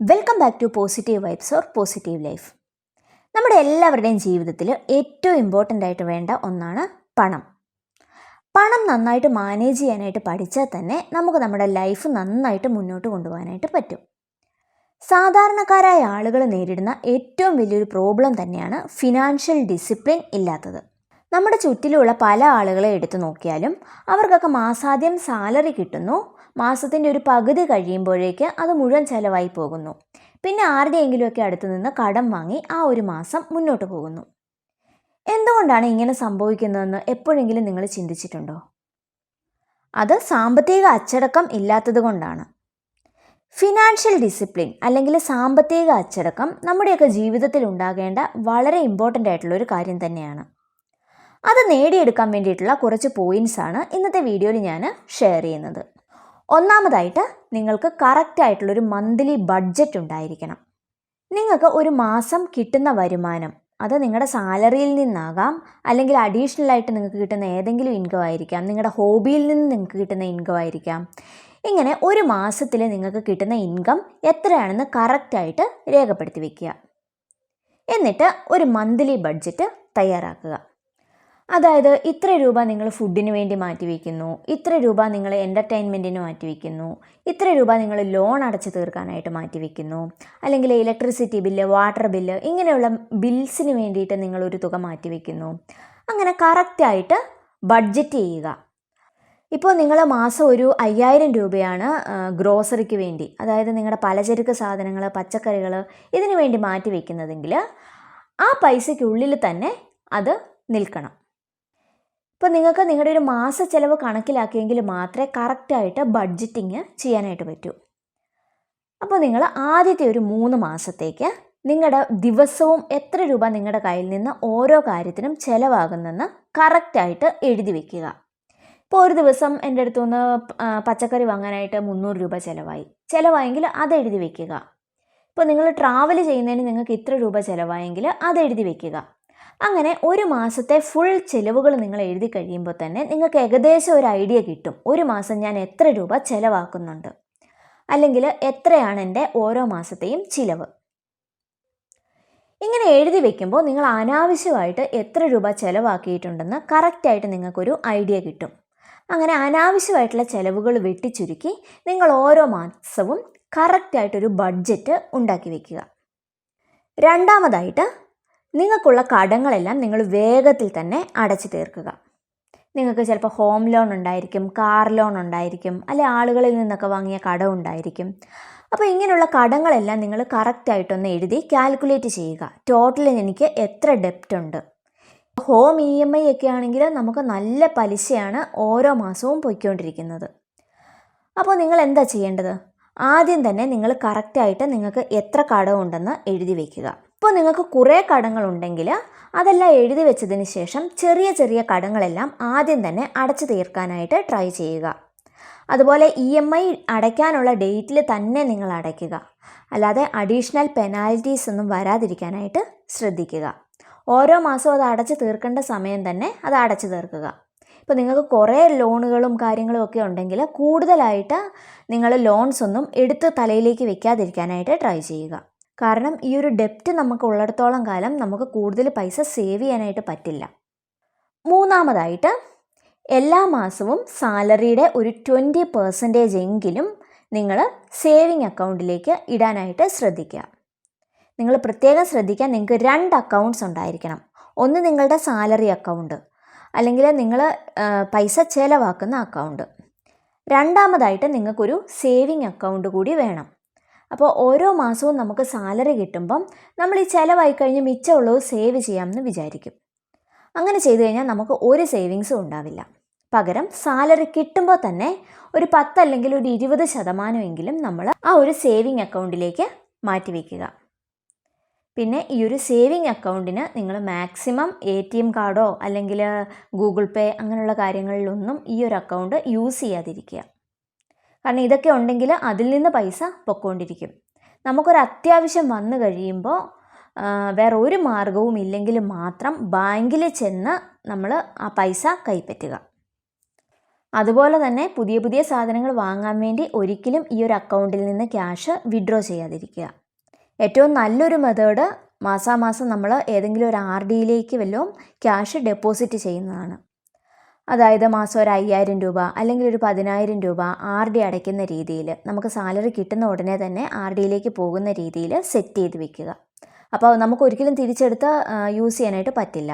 Welcome back to positive vibes or positive life. നമ്മുടെ എല്ലാവരുടെയും ജീവിതത്തിൽ ഏറ്റവും ഇമ്പോർട്ടൻ്റ് ആയിട്ട് വേണ്ട ഒന്നാണ് പണം. പണം നന്നായിട്ട് മാനേജ് ചെയ്യാനായിട്ട് പഠിച്ചാൽ തന്നെ നമുക്ക് നമ്മുടെ ലൈഫ് നന്നായിട്ട് മുന്നോട്ട് കൊണ്ടുപോകാനായിട്ട് പറ്റും. സാധാരണക്കാരായ ആളുകൾ നേരിടുന്ന ഏറ്റവും വലിയൊരു പ്രോബ്ലം തന്നെയാണ് ഫിനാൻഷ്യൽ ഡിസിപ്ലിൻ ഇല്ലാത്തത്. നമ്മുടെ ചുറ്റിലുള്ള പല ആളുകളെ എടുത്തു നോക്കിയാലും അവർക്കൊക്കെ മാസാദ്യം സാലറി കിട്ടുന്നു, മാസത്തിൻ്റെ ഒരു പകുതി കഴിയുമ്പോഴേക്ക് അത് മുഴുവൻ ചിലവായി പോകുന്നു. പിന്നെ ആരുടെയെങ്കിലുമൊക്കെ അടുത്ത് നിന്ന് കടം വാങ്ങി ആ ഒരു മാസം മുന്നോട്ട് പോകുന്നു. എന്തുകൊണ്ടാണ് ഇങ്ങനെ സംഭവിക്കുന്നതെന്ന് എപ്പോഴെങ്കിലും നിങ്ങൾ ചിന്തിച്ചിട്ടുണ്ടോ? അത് സാമ്പത്തിക അച്ചടക്കം ഇല്ലാത്തത് കൊണ്ടാണ്. ഫിനാൻഷ്യൽ ഡിസിപ്ലിൻ അല്ലെങ്കിൽ സാമ്പത്തിക അച്ചടക്കം നമ്മുടെയൊക്കെ ജീവിതത്തിൽ ഉണ്ടാകേണ്ട വളരെ ഇമ്പോർട്ടൻ്റ് ആയിട്ടുള്ളൊരു കാര്യം തന്നെയാണ്. അത് നേടിയെടുക്കാൻ വേണ്ടിയിട്ടുള്ള കുറച്ച് പോയിൻറ്റ്സാണ് ഇന്നത്തെ വീഡിയോയിൽ ഞാൻ ഷെയർ ചെയ്യുന്നത്. ഒന്നാമതായിട്ട്, നിങ്ങൾക്ക് കറക്റ്റ് ആയിട്ടുള്ളൊരു മന്ത്ലി ബഡ്ജറ്റ് ഉണ്ടായിരിക്കണം. നിങ്ങൾക്ക് ഒരു മാസം കിട്ടുന്ന വരുമാനം, അത് നിങ്ങളുടെ സാലറിയിൽ നിന്നാകാം, അല്ലെങ്കിൽ അഡീഷണൽ ആയിട്ട് നിങ്ങൾക്ക് കിട്ടുന്ന ഏതെങ്കിലും ഇൻകം ആയിരിക്കാം, നിങ്ങളുടെ ഹോബിയിൽ നിന്ന് നിങ്ങൾക്ക് കിട്ടുന്ന ഇൻകം ആയിരിക്കാം. ഇങ്ങനെ ഒരു മാസത്തിൽ നിങ്ങൾക്ക് കിട്ടുന്ന ഇൻകം എത്രയാണെന്ന് കറക്റ്റായിട്ട് രേഖപ്പെടുത്തി വയ്ക്കുക. എന്നിട്ട് ഒരു മന്ത്ലി ബഡ്ജറ്റ് തയ്യാറാക്കുക. അതായത് ഇത്ര രൂപ നിങ്ങൾ ഫുഡിന് വേണ്ടി മാറ്റിവെക്കുന്നു, ഇത്ര രൂപ നിങ്ങൾ എൻ്റർടൈൻമെൻറ്റിന് മാറ്റിവെക്കുന്നു, ഇത്ര രൂപ നിങ്ങൾ ലോൺ അടച്ചു തീർക്കാനായിട്ട് മാറ്റിവെക്കുന്നു, അല്ലെങ്കിൽ ഇലക്ട്രിസിറ്റി ബില്ല്, വാട്ടർ ബില്ല്, ഇങ്ങനെയുള്ള ബിൽസിന് വേണ്ടിയിട്ട് നിങ്ങളൊരു തുക മാറ്റിവെക്കുന്നു. അങ്ങനെ കറക്റ്റായിട്ട് ബഡ്ജറ്റ് ചെയ്യുക. ഇപ്പോൾ നിങ്ങൾ മാസം ഒരു 5000 രൂപയാണ് ഗ്രോസറിക്ക് വേണ്ടി, അതായത് നിങ്ങളുടെ പലചരക്ക് സാധനങ്ങൾ, പച്ചക്കറികൾ ഇതിനു വേണ്ടി മാറ്റിവെക്കുന്നതെങ്കിൽ ആ പൈസയ്ക്കുള്ളിൽ തന്നെ അത് നിൽക്കണം. ഇപ്പോൾ നിങ്ങൾക്ക് നിങ്ങളുടെ ഒരു മാസ ചിലവ് കണക്കിലാക്കിയെങ്കിൽ മാത്രമേ കറക്റ്റായിട്ട് ബഡ്ജറ്റിങ് ചെയ്യാനായിട്ട് പറ്റൂ. അപ്പോൾ നിങ്ങൾ ആദ്യത്തെ ഒരു 3 മാസത്തേക്ക് നിങ്ങളുടെ ദിവസവും എത്ര രൂപ നിങ്ങളുടെ കയ്യിൽ നിന്ന് ഓരോ കാര്യത്തിനും ചിലവാകുന്നെന്ന് കറക്റ്റായിട്ട് എഴുതി വയ്ക്കുക. ഇപ്പോൾ ഒരു ദിവസം എൻ്റെ അടുത്തുനിന്ന് പച്ചക്കറി വാങ്ങാനായിട്ട് 300 രൂപ ചിലവായെങ്കിൽ അത് എഴുതി വയ്ക്കുക. ഇപ്പോൾ നിങ്ങൾ ട്രാവൽ ചെയ്യുന്നതിന് നിങ്ങൾക്ക് ഇത്ര രൂപ ചിലവായെങ്കിൽ അത് എഴുതി വയ്ക്കുക. അങ്ങനെ ഒരു മാസത്തെ ഫുൾ ചിലവുകൾ നിങ്ങൾ എഴുതി കഴിയുമ്പോൾ തന്നെ നിങ്ങൾക്ക് ഏകദേശം ഒരു ഐഡിയ കിട്ടും, ഒരു മാസം ഞാൻ എത്ര രൂപ ചിലവാക്കുന്നുണ്ട്, അല്ലെങ്കിൽ എത്രയാണ് എൻ്റെ ഓരോ മാസത്തെയും ചിലവ്. ഇങ്ങനെ എഴുതി വെക്കുമ്പോൾ നിങ്ങൾ അനാവശ്യമായിട്ട് എത്ര രൂപ ചിലവാക്കിയിട്ടുണ്ടെന്ന് കറക്റ്റായിട്ട് നിങ്ങൾക്കൊരു ഐഡിയ കിട്ടും. അങ്ങനെ അനാവശ്യമായിട്ടുള്ള ചിലവുകൾ വെട്ടിച്ചുരുക്കി നിങ്ങൾ ഓരോ മാസവും കറക്റ്റായിട്ടൊരു ബഡ്ജറ്റ് ഉണ്ടാക്കി വയ്ക്കുക. രണ്ടാമതായിട്ട്, നിങ്ങൾക്കുള്ള കടങ്ങളെല്ലാം നിങ്ങൾ വേഗത്തിൽ തന്നെ അടച്ചു തീർക്കുക. നിങ്ങൾക്ക് ചിലപ്പോൾ ഹോം ലോൺ ഉണ്ടായിരിക്കും, കാർ ലോൺ ഉണ്ടായിരിക്കും, അല്ലെ ആളുകളിൽ നിന്നൊക്കെ വാങ്ങിയ കടം ഉണ്ടായിരിക്കും. അപ്പോൾ ഇങ്ങനെയുള്ള കടങ്ങളെല്ലാം നിങ്ങൾ കറക്റ്റായിട്ടൊന്ന് എഴുതി കാൽക്കുലേറ്റ് ചെയ്യുക. ടോട്ടൽ എനിക്ക് എത്ര ഡെപ്റ്റ് ഉണ്ട്. ഹോം EMI ഒക്കെ ആണെങ്കിൽ നമുക്ക് നല്ല പലിശയാണ് ഓരോ മാസവും പോയിക്കൊണ്ടിരിക്കുന്നത്. അപ്പോൾ നിങ്ങൾ എന്താ ചെയ്യേണ്ടത്? ആദ്യം തന്നെ നിങ്ങൾ കറക്റ്റായിട്ട് നിങ്ങൾക്ക് എത്ര കടമുണ്ടെന്ന് എഴുതി വയ്ക്കുക. ഇപ്പോൾ നിങ്ങൾക്ക് കുറേ കടങ്ങളുണ്ടെങ്കിൽ അതെല്ലാം എഴുതി വെച്ചതിന് ശേഷം ചെറിയ ചെറിയ കടങ്ങളെല്ലാം ആദ്യം തന്നെ അടച്ചു തീർക്കാനായിട്ട് ട്രൈ ചെയ്യുക. അതുപോലെ EMI അടയ്ക്കാനുള്ള ഡേറ്റിൽ തന്നെ നിങ്ങൾ അടയ്ക്കുക. അല്ലാതെ അഡീഷണൽ പെനാൽറ്റീസ് ഒന്നും വരാതിരിക്കാനായിട്ട് ശ്രദ്ധിക്കുക. ഓരോ മാസവും അത് അടച്ചു തീർക്കേണ്ട സമയം തന്നെ അത് അടച്ചു തീർക്കുക. ഇപ്പോൾ നിങ്ങൾക്ക് കുറേ ലോണുകളും കാര്യങ്ങളും ഒക്കെ ഉണ്ടെങ്കിൽ കൂടുതലായിട്ട് നിങ്ങൾ ലോൺസ് ഒന്നും എടുത്ത് തലയിലേക്ക് വെക്കാതിരിക്കാനായിട്ട് ട്രൈ ചെയ്യുക. കാരണം ഈ ഒരു ഡെപ്റ്റ് നമുക്ക് ഉള്ളിടത്തോളം കാലം നമുക്ക് കൂടുതൽ പൈസ സേവ് ചെയ്യാനായിട്ട് പറ്റില്ല. മൂന്നാമതായിട്ട്, എല്ലാ മാസവും സാലറിയുടെ ഒരു 20% എങ്കിലും നിങ്ങൾ സേവിങ് അക്കൗണ്ടിലേക്ക് ഇടാനായിട്ട് ശ്രദ്ധിക്കുക. നിങ്ങൾ പ്രത്യേകം ശ്രദ്ധിക്കാൻ, നിങ്ങൾക്ക് 2 അക്കൗണ്ട്സ് ഉണ്ടായിരിക്കണം. ഒന്ന് നിങ്ങളുടെ സാലറി അക്കൗണ്ട്, അല്ലെങ്കിൽ നിങ്ങൾ പൈസ ചിലവാക്കുന്ന അക്കൗണ്ട്. രണ്ടാമതായിട്ട് നിങ്ങൾക്കൊരു സേവിങ് അക്കൗണ്ട് കൂടി വേണം. അപ്പോൾ ഓരോ മാസവും നമുക്ക് സാലറി കിട്ടുമ്പം നമ്മൾ ഈ ചിലവായി കഴിഞ്ഞ് മിച്ചമുള്ളത് സേവ് ചെയ്യാമെന്ന് വിചാരിക്കും. അങ്ങനെ ചെയ്തു കഴിഞ്ഞാൽ നമുക്ക് ഒരു സേവിങ്സും ഉണ്ടാവില്ല. പകരം സാലറി കിട്ടുമ്പോൾ തന്നെ ഒരു 10 അല്ലെങ്കിൽ ഒരു 20% നമ്മൾ ആ ഒരു സേവിങ് അക്കൗണ്ടിലേക്ക് മാറ്റിവെക്കുക. പിന്നെ ഈ ഒരു സേവിങ് അക്കൗണ്ടിന് നിങ്ങൾ മാക്സിമം ATM കാർഡോ അല്ലെങ്കിൽ ഗൂഗിൾ പേ അങ്ങനെയുള്ള കാര്യങ്ങളിലൊന്നും ഈ ഒരു അക്കൗണ്ട് യൂസ് ചെയ്യാതിരിക്കുക. കാരണം ഇതൊക്കെ ഉണ്ടെങ്കിൽ അതിൽ നിന്ന് പൈസ പൊക്കോണ്ടിരിക്കും. നമുക്കൊരു അത്യാവശ്യം വന്നു കഴിയുമ്പോൾ വേറെ ഒരു മാർഗവും ഇല്ലെങ്കിൽ മാത്രം ബാങ്കിൽ ചെന്ന് നമ്മൾ ആ പൈസ കൈപ്പറ്റുക. അതുപോലെ തന്നെ പുതിയ പുതിയ സാധനങ്ങൾ വാങ്ങാൻ വേണ്ടി ഒരിക്കലും ഈ ഒരു അക്കൗണ്ടിൽ നിന്ന് ക്യാഷ് വിഡ്രോ ചെയ്യാതിരിക്കുക. ഏറ്റവും നല്ലൊരു മെത്തേഡ് മാസാമാസം നമ്മൾ ഏതെങ്കിലും ഒരു RDയിലേക്ക് വല്ലതും ക്യാഷ് ഡെപ്പോസിറ്റ് ചെയ്യുന്നതാണ്. അതായത് മാസം ഒരു 5000 രൂപ അല്ലെങ്കിൽ ഒരു 10000 രൂപ RD അടയ്ക്കുന്ന രീതിയിൽ, നമുക്ക് സാലറി കിട്ടുന്ന ഉടനെ തന്നെ RDയിലേക്ക് പോകുന്ന രീതിയിൽ സെറ്റ് ചെയ്ത് വെക്കുക. അപ്പോൾ നമുക്ക് ഒരിക്കലും തിരിച്ചെടുത്ത് യൂസ് ചെയ്യാനായിട്ട് പറ്റില്ല.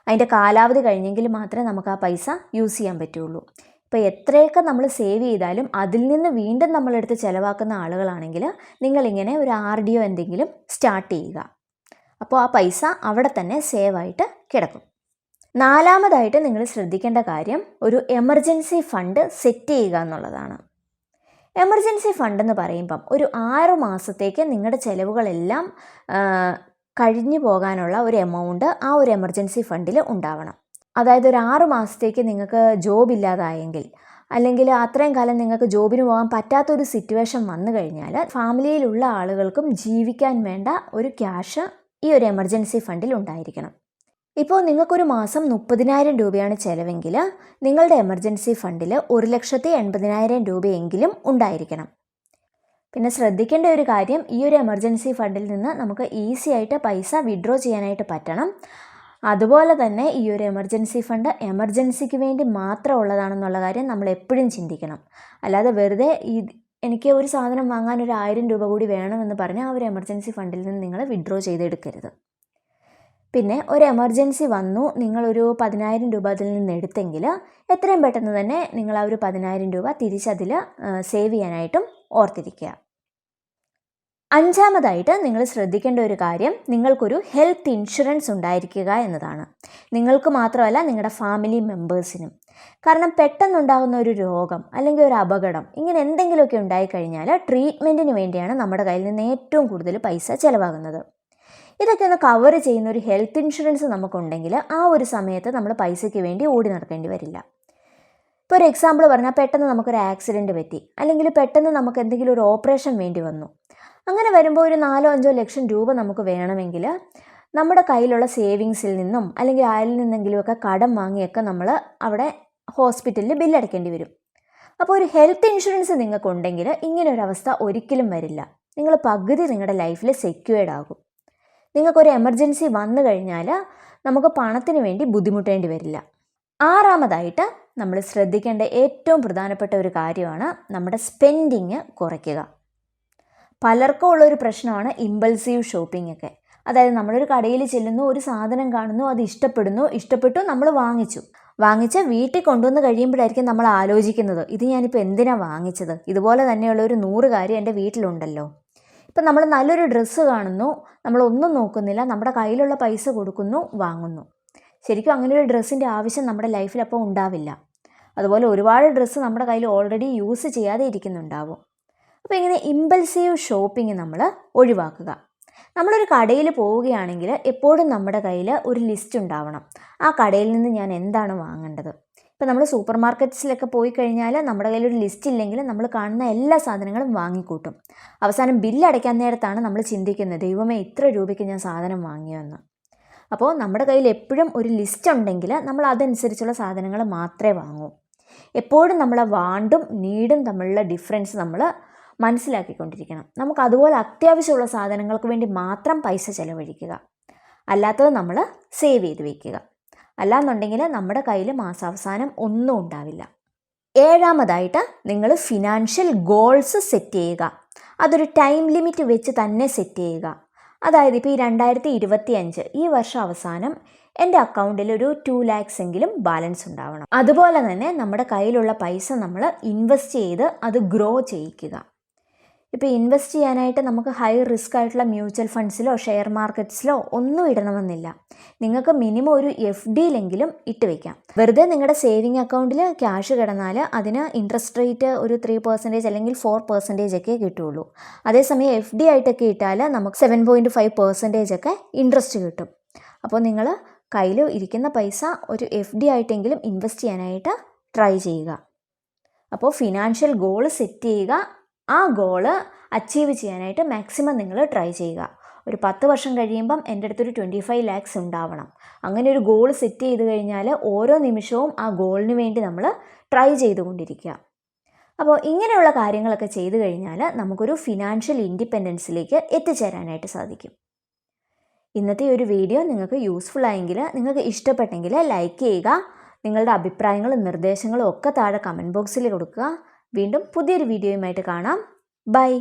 അതിൻ്റെ കാലാവധി കഴിഞ്ഞെങ്കിൽ മാത്രമേ നമുക്ക് ആ പൈസ യൂസ് ചെയ്യാൻ പറ്റുള്ളൂ. ഇപ്പോൾ എത്രയൊക്കെ നമ്മൾ സേവ് ചെയ്താലും അതിൽ നിന്ന് വീണ്ടും നമ്മളെടുത്ത് ചിലവാക്കുന്ന ആളുകളാണെങ്കിൽ നിങ്ങളിങ്ങനെ ഒരു RDയോ എന്തെങ്കിലും സ്റ്റാർട്ട് ചെയ്യുക. അപ്പോൾ ആ പൈസ അവിടെ തന്നെ സേവായിട്ട് കിടക്കും. നാലാമതായിട്ട് നിങ്ങൾ ശ്രദ്ധിക്കേണ്ട കാര്യം ഒരു എമർജൻസി ഫണ്ട് സെറ്റ് ചെയ്യുക എന്നുള്ളതാണ്. എമർജൻസി ഫണ്ട് എന്ന് പറയുമ്പം ഒരു 6 മാസത്തേക്ക് നിങ്ങളുടെ ചിലവുകളെല്ലാം കഴിഞ്ഞു പോകാനുള്ള ഒരു എമൗണ്ട് ആ ഒരു എമർജൻസി ഫണ്ടിൽ ഉണ്ടാവണം. അതായത് ഒരു 6 മാസത്തേക്ക് നിങ്ങൾക്ക് ജോബ് ഇല്ലാതായെങ്കിൽ, അല്ലെങ്കിൽ അത്രയും കാലം നിങ്ങൾക്ക് ജോബിന് പോകാൻ പറ്റാത്തൊരു സിറ്റുവേഷൻ വന്നു കഴിഞ്ഞാൽ ഫാമിലിയിലുള്ള ആളുകൾക്കും ജീവിക്കാൻ വേണ്ട ഒരു ക്യാഷ് ഈ ഒരു എമർജൻസി ഫണ്ടിൽ ഉണ്ടായിരിക്കണം. ഇപ്പോൾ നിങ്ങൾക്കൊരു മാസം 30,000 രൂപയാണ് ചിലവെങ്കിൽ നിങ്ങളുടെ എമർജൻസി ഫണ്ടിൽ 1,80,000 രൂപയെങ്കിലും ഉണ്ടായിരിക്കണം. പിന്നെ ശ്രദ്ധിക്കേണ്ട ഒരു കാര്യം, ഈ ഒരു എമർജൻസി ഫണ്ടിൽ നിന്ന് നമുക്ക് ഈസി ആയിട്ട് പൈസ വിഡ്രോ ചെയ്യാനായിട്ട് പറ്റണം. അതുപോലെ തന്നെ ഈ ഒരു എമർജൻസി ഫണ്ട് എമർജൻസിക്ക് വേണ്ടി മാത്രം ഉള്ളതാണെന്നുള്ള കാര്യം നമ്മൾ എപ്പോഴും ചിന്തിക്കണം. അല്ലാതെ വെറുതെ എനിക്ക് ഒരു സാധനം വാങ്ങാൻ ഒരു 1000 രൂപ കൂടി വേണമെന്ന് പറഞ്ഞ് ആ ഒരു എമർജൻസി ഫണ്ടിൽ നിന്ന് നിങ്ങൾ വിഡ്രോ ചെയ്തെടുക്കരുത്. പിന്നെ ഒരു എമർജൻസി വന്നു, നിങ്ങളൊരു 10,000 രൂപ അതിൽ നിന്ന് എടുത്തെങ്കിൽ എത്രയും പെട്ടെന്ന് തന്നെ നിങ്ങൾ ആ ഒരു 10,000 രൂപ തിരിച്ചതിൽ സേവ് ചെയ്യാനായിട്ടും ഓർത്തിരിക്കുക. അഞ്ചാമതായിട്ട് നിങ്ങൾ ശ്രദ്ധിക്കേണ്ട ഒരു കാര്യം, നിങ്ങൾക്കൊരു ഹെൽത്ത് ഇൻഷുറൻസ് ഉണ്ടായിരിക്കുക എന്നതാണ്. നിങ്ങൾക്ക് മാത്രമല്ല, നിങ്ങളുടെ ഫാമിലി മെമ്പേഴ്സിനും. കാരണം പെട്ടെന്നുണ്ടാകുന്ന ഒരു രോഗം അല്ലെങ്കിൽ ഒരു അപകടം ഇങ്ങനെ എന്തെങ്കിലുമൊക്കെ ഉണ്ടായിക്കഴിഞ്ഞാൽ ട്രീറ്റ്മെൻറ്റിന് വേണ്ടിയാണ് നമ്മുടെ കയ്യിൽ നിന്ന് ഏറ്റവും കൂടുതൽ പൈസ ചിലവാകുന്നത്. ഇതൊക്കെ ഒന്ന് കവർ ചെയ്യുന്ന ഒരു ഹെൽത്ത് ഇൻഷുറൻസ് നമുക്കുണ്ടെങ്കിൽ ആ ഒരു സമയത്ത് നമ്മൾ പൈസയ്ക്ക് വേണ്ടി ഓടി നടക്കേണ്ടി വരില്ല. ഇപ്പോൾ ഒരു എക്സാമ്പിൾ പറഞ്ഞാൽ, പെട്ടെന്ന് നമുക്കൊരു ആക്സിഡൻറ്റ് പറ്റി, അല്ലെങ്കിൽ പെട്ടെന്ന് നമുക്ക് എന്തെങ്കിലും ഒരു ഓപ്പറേഷൻ വേണ്ടി വന്നു. അങ്ങനെ വരുമ്പോൾ ഒരു 4-5 ലക്ഷം രൂപ നമുക്ക് വേണമെങ്കിൽ നമ്മുടെ കയ്യിലുള്ള സേവിങ്സിൽ നിന്നും അല്ലെങ്കിൽ ആരിൽ നിന്നെങ്കിലുമൊക്കെ കടം വാങ്ങിയൊക്കെ നമ്മൾ അവിടെ ഹോസ്പിറ്റലിൽ ബില്ലടയ്ക്കേണ്ടി വരും. അപ്പോൾ ഒരു ഹെൽത്ത് ഇൻഷുറൻസ് നിങ്ങൾക്കുണ്ടെങ്കിൽ ഇങ്ങനൊരവസ്ഥ ഒരിക്കലും വരില്ല. നിങ്ങൾ പകുതി നിങ്ങളുടെ ലൈഫിൽ സെക്യൂർഡ് ആകും. നിങ്ങൾക്കൊരു എമർജൻസി വന്നു കഴിഞ്ഞാൽ നമുക്ക് പണത്തിന് വേണ്ടി ബുദ്ധിമുട്ടേണ്ടി വരില്ല. ആറാമതായിട്ട് നമ്മൾ ശ്രദ്ധിക്കേണ്ട ഏറ്റവും പ്രധാനപ്പെട്ട ഒരു കാര്യമാണ് നമ്മുടെ സ്പെൻഡിങ് കുറയ്ക്കുക. പലർക്കും ഉള്ളൊരു പ്രശ്നമാണ് ഇമ്പൾസീവ് ഷോപ്പിംഗ് ഒക്കെ. അതായത് നമ്മളൊരു കടയിൽ ചെല്ലുന്നു, ഒരു സാധനം കാണുന്നു, അത് ഇഷ്ടപ്പെട്ടു നമ്മൾ വാങ്ങിച്ച് വീട്ടിൽ കൊണ്ടുവന്ന് കഴിയുമ്പോഴായിരിക്കും നമ്മൾ ആലോചിക്കുന്നത്, ഇത് ഞാനിപ്പോൾ എന്തിനാണ് വാങ്ങിച്ചത്, ഇതുപോലെ തന്നെയുള്ള ഒരു 100 കാര്യം എൻ്റെ വീട്ടിലുണ്ടല്ലോ. ഇപ്പം നമ്മൾ നല്ലൊരു ഡ്രസ്സ് കാണുന്നു, നമ്മളൊന്നും നോക്കുന്നില്ല, നമ്മുടെ കയ്യിലുള്ള പൈസ കൊടുക്കുന്നു, വാങ്ങുന്നു. ശരിക്കും അങ്ങനെ ഒരു ഡ്രസ്സിൻ്റെ ആവശ്യം നമ്മുടെ ലൈഫിൽ അപ്പോൾ ഉണ്ടാവില്ല. അതുപോലെ ഒരുപാട് ഡ്രസ്സ് നമ്മുടെ കയ്യിൽ ഓൾറെഡി യൂസ് ചെയ്യാതെ ഇരിക്കുന്നുണ്ടാവും. അപ്പോൾ ഇങ്ങനെ ഇമ്പൾസീവ് ഷോപ്പിംഗ് നമ്മൾ ഒഴിവാക്കുക. നമ്മളൊരു കടയിൽ പോവുകയാണെങ്കിൽ എപ്പോഴും നമ്മുടെ കയ്യിൽ ഒരു ലിസ്റ്റ് ഉണ്ടാവണം. ആ കടയിൽ നിന്ന് ഞാൻ എന്താണ് വാങ്ങേണ്ടത്. ഇപ്പോൾ നമ്മൾ സൂപ്പർ മാർക്കറ്റ്സിലൊക്കെ പോയി കഴിഞ്ഞാൽ നമ്മുടെ കയ്യിലൊരു ലിസ്റ്റ് ഇല്ലെങ്കിൽ നമ്മൾ കാണുന്ന എല്ലാ സാധനങ്ങളും വാങ്ങിക്കൂട്ടും. അവസാനം ബില്ലടയ്ക്കാൻ നേരത്താണ് നമ്മൾ ചിന്തിക്കുന്നത്, ദൈവമേ ഇത്ര രൂപയ്ക്ക് ഞാൻ സാധനം വാങ്ങിയോ. അപ്പോൾ നമ്മുടെ കയ്യിൽ എപ്പോഴും ഒരു ലിസ്റ്റ് ഉണ്ടെങ്കിൽ നമ്മൾ അതനുസരിച്ചുള്ള സാധനങ്ങൾ മാത്രമേ വാങ്ങൂ. എപ്പോഴും നമ്മളെ വാണ്ടും നീടും തമ്മിലുള്ള ഡിഫറൻസ് നമ്മൾ മനസ്സിലാക്കിക്കൊണ്ടിരിക്കണം. നമുക്ക് അതുപോലെ അത്യാവശ്യമുള്ള സാധനങ്ങൾക്ക് വേണ്ടി മാത്രം പൈസ ചിലവഴിക്കുക, അല്ലാത്തത് നമ്മൾ സേവ് ചെയ്ത് വയ്ക്കുക. അല്ലാന്നുണ്ടെങ്കിൽ നമ്മുടെ കയ്യിൽ മാസാവസാനം ഒന്നും ഉണ്ടാവില്ല. ഏഴാമതായിട്ട് നിങ്ങൾ ഫിനാൻഷ്യൽ ഗോൾസ് സെറ്റ് ചെയ്യുക. അതൊരു ടൈം ലിമിറ്റ് വെച്ച് തന്നെ സെറ്റ് ചെയ്യുക. അതായത് ഇപ്പോൾ ഈ 2025 ഈ വർഷം അവസാനം എൻ്റെ അക്കൗണ്ടിൽ ഒരു 2 lakhs എങ്കിലും ബാലൻസ് ഉണ്ടാവണം. അതുപോലെ തന്നെ നമ്മുടെ കയ്യിലുള്ള പൈസ നമ്മൾ ഇൻവെസ്റ്റ് ചെയ്ത് അത് ഗ്രോ ചെയ്യിക്കുക. ഇപ്പോൾ ഇൻവെസ്റ്റ് ചെയ്യാനായിട്ട് നമുക്ക് ഹൈ റിസ്ക് ആയിട്ടുള്ള മ്യൂച്വൽ ഫണ്ട്സിലോ ഷെയർ മാർക്കറ്റ്സിലോ ഒന്നും ഇടണമെന്നില്ല. നിങ്ങൾക്ക് മിനിമം ഒരു FDയിലെങ്കിലും ഇട്ട് വയ്ക്കാം. വെറുതെ നിങ്ങളുടെ സേവിങ് അക്കൗണ്ടിൽ ക്യാഷ് കിടന്നാൽ അതിന് ഇൻട്രസ്റ്റ് റേറ്റ് ഒരു 3% അല്ലെങ്കിൽ 4% ഒക്കെ കിട്ടുള്ളൂ. അതേസമയം FD ആയിട്ടൊക്കെ ഇട്ടാൽ നമുക്ക് 7.5% ഒക്കെ ഇൻട്രസ്റ്റ് കിട്ടും. അപ്പോൾ നിങ്ങൾ കയ്യിൽ ഇരിക്കുന്ന പൈസ ഒരു FD ആയിട്ടെങ്കിലും ഇൻവെസ്റ്റ് ചെയ്യാനായിട്ട് ട്രൈ ചെയ്യുക. അപ്പോൾ ഫിനാൻഷ്യൽ ഗോൾ സെറ്റ് ചെയ്യുക. ആ ഗോള് അച്ചീവ് ചെയ്യാനായിട്ട് മാക്സിമം നിങ്ങൾ ട്രൈ ചെയ്യുക. ഒരു 10 വർഷം കഴിയുമ്പം എൻ്റെ അടുത്തൊരു 25 lakhs ഉണ്ടാവണം. അങ്ങനെ ഒരു ഗോൾ സെറ്റ് ചെയ്ത് കഴിഞ്ഞാൽ ഓരോ നിമിഷവും ആ ഗോളിന് വേണ്ടി നമ്മൾ ട്രൈ ചെയ്തുകൊണ്ടിരിക്കുക. അപ്പോൾ ഇങ്ങനെയുള്ള കാര്യങ്ങളൊക്കെ ചെയ്തു കഴിഞ്ഞാൽ നമുക്കൊരു ഫിനാൻഷ്യൽ ഇൻഡിപെൻഡൻസിലേക്ക് എത്തിച്ചേരാനായിട്ട് സാധിക്കും. ഇന്നത്തെ ഒരു വീഡിയോ നിങ്ങൾക്ക് യൂസ്ഫുൾ ആയെങ്കിൽ, നിങ്ങൾക്ക് ഇഷ്ടപ്പെട്ടെങ്കിൽ ലൈക്ക് ചെയ്യുക. നിങ്ങളുടെ അഭിപ്രായങ്ങളും നിർദ്ദേശങ്ങളും ഒക്കെ താഴെ കമൻറ്റ് ബോക്സിൽ കൊടുക്കുക. വീണ്ടും പുതിയൊരു വീഡിയോയുമായിട്ട് കാണാം. ബൈ.